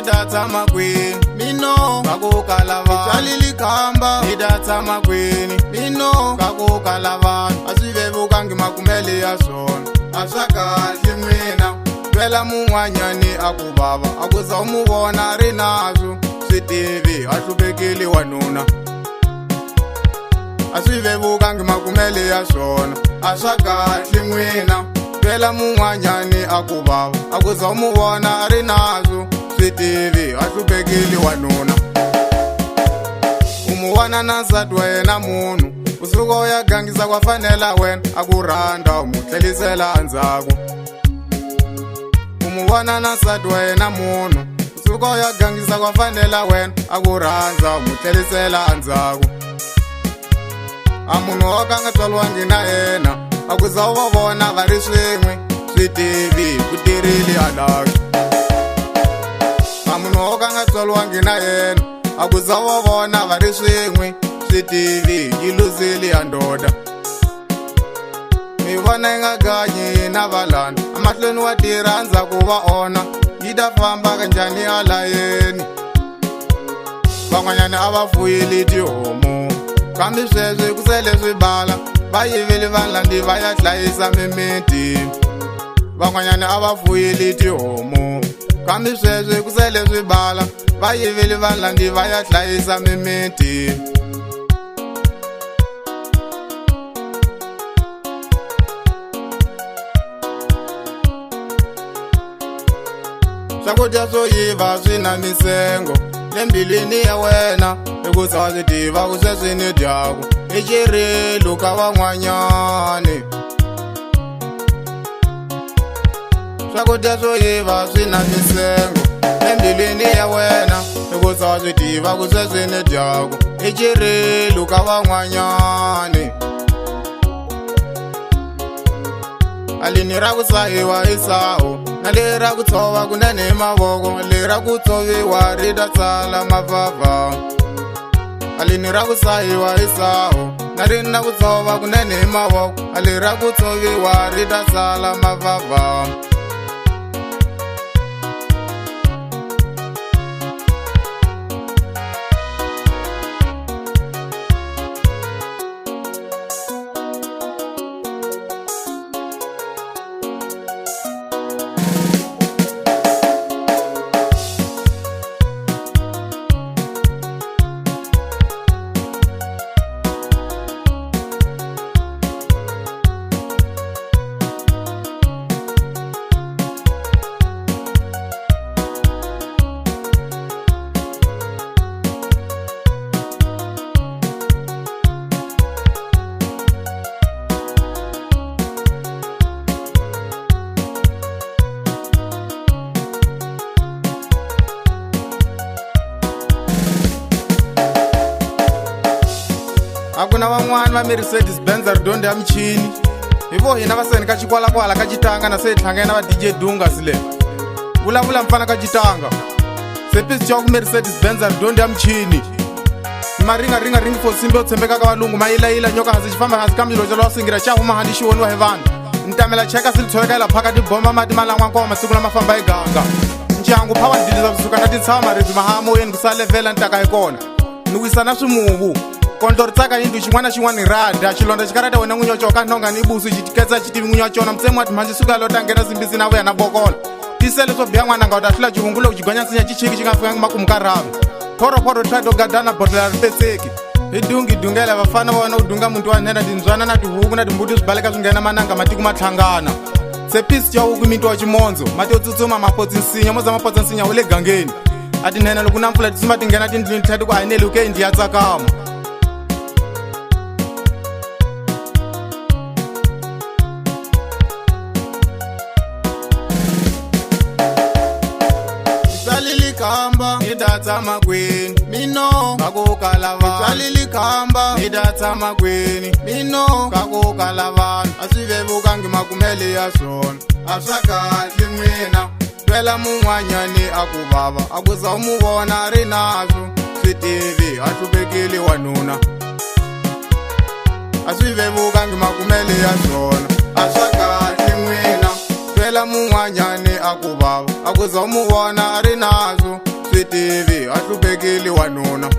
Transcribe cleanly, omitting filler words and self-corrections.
Nidata makwini Mino kakuka lava Chalili kamba Nidata makwini Mino kakuka lava Asivevuka ngimakumeli ya sona Asakadli mwina Twela mungwanyani akubaba Akuza umubona rinazo Switivi ahlupekile wanuna Asivevuka ngimakumeli ya sona Asakadli mwina Twela mungwanyani akubaba Akuza umubona rinazo Switivi ahlupekile wanuna Umuwana nazadwa yena munu Usuko uyagangisa kwafanela wena Akuranda umuhlelisela anzaku Umuwana nazadwa yena munu Usuko uyagangisa kwafanela wena Akuranda umuhlelisela anzaku Amunu okanga tolwa ngina yena Akuza ubabona vari swimwe Switivi kutirili alaki Amunu okanga tolwa ngina yena Akuza ubabona vari swimwe Switivi iluzili andoda Mivona ingaganyi na valanda Amahlweni wa tiranza kuva ona Yida famba kanjani alayeni Vangwanyani avafuyili tihomo Kambi sweswi kusele swibala Vayivili vanlandi vaya hlayisa mimiti Vangwanyani avafuyili tihomo Kambi sweswi kusele swibala Vayivili vanlandi vaya hlayisa mimiti Swakudya swo yiva swina misengo Lembilini ya wena Ikusa wa switiva kuseswi ni dyaku Ichirilu ka van'wanyani Swakudya swo yiva swina misengo Lembilini ya wena Ikusa wa switiva kuseswi ni dyaku Ichirilu ka van'wanyani Alini ra kusahiwa isaho Na lera kutova kunene mavoko Lera kutoviwa rida tsala mavava Alini ra kusahiwa isaho Na rina kutova kunene mavoko Alera kutoviwa rida tsala mavava Akuna van'wana va Mercedes Benz ridondo ya michini Hivo hina vaseni ka chikwalakwala ka chitanga Na se tlhangena va DJ Dunga sile Vulavula mfana ka chitanga Tsepiso chaku Mercedes Benz ridondo ya michini Maringa ringi for simbe utshembeka ka valungu Mayila nyoka hansi chifamba hansi ka milo jalo wasingira Cha huma handi xiwoniwa hi vanhu Ntamela cheka sili tshoveka ila phaka tibomba mati malangwa nkoma masiku lama famba hi ganga Nchangu phava ndiliza kusuka na tintshama ridzi mahamoyeni kusalevhela ntaka hi kona Ni wisa na swimuvu Kontori tsaka yindu xin'wana xin'wana rada Xilonda xikarata wena n'winyi wa coka nhonga ni busu Xitiketsa xitivi n'winyi wa cona Mtsemu wa timhanji suka lota nghena simbisi na vuya na bokola Tisele swo biya n'wana nga u ta hlula xihungu loko xigonya nsinya xichiki xi nga fikangi makumu ka rava Phoro try to gadana bodlela ri petseki Hi dungi dungela vafana va wena u dunga muti wa nhena Tindzwana na tihuku na timbuti swi baleka swi nghena mananga matiko ma tlhangana Tsepiso cha huku miti wa chimondzo Mati yo tsutsuma mapotsi nsinya Moza mapotsi nsinya wu le gangeni A tinhena loko na mpfula tisima ti nghena tindlwini Tlhela ti ku hayineli uke indli ya tsakama Kamba Nidata makwini Mino kakuka lava Chalili kamba Nidata makwini Mino kakuka lava Asivevuka ngimakumeli ya sona Asakadli mwina Twela mungwanyani akubaba Akuza umubona rinazo Switivi ahlupekile wanuna Asivevuka ngimakumeli ya sona Asakadli mwina Twela mungwanyani akubaba Akuza umubona rinazo wanuna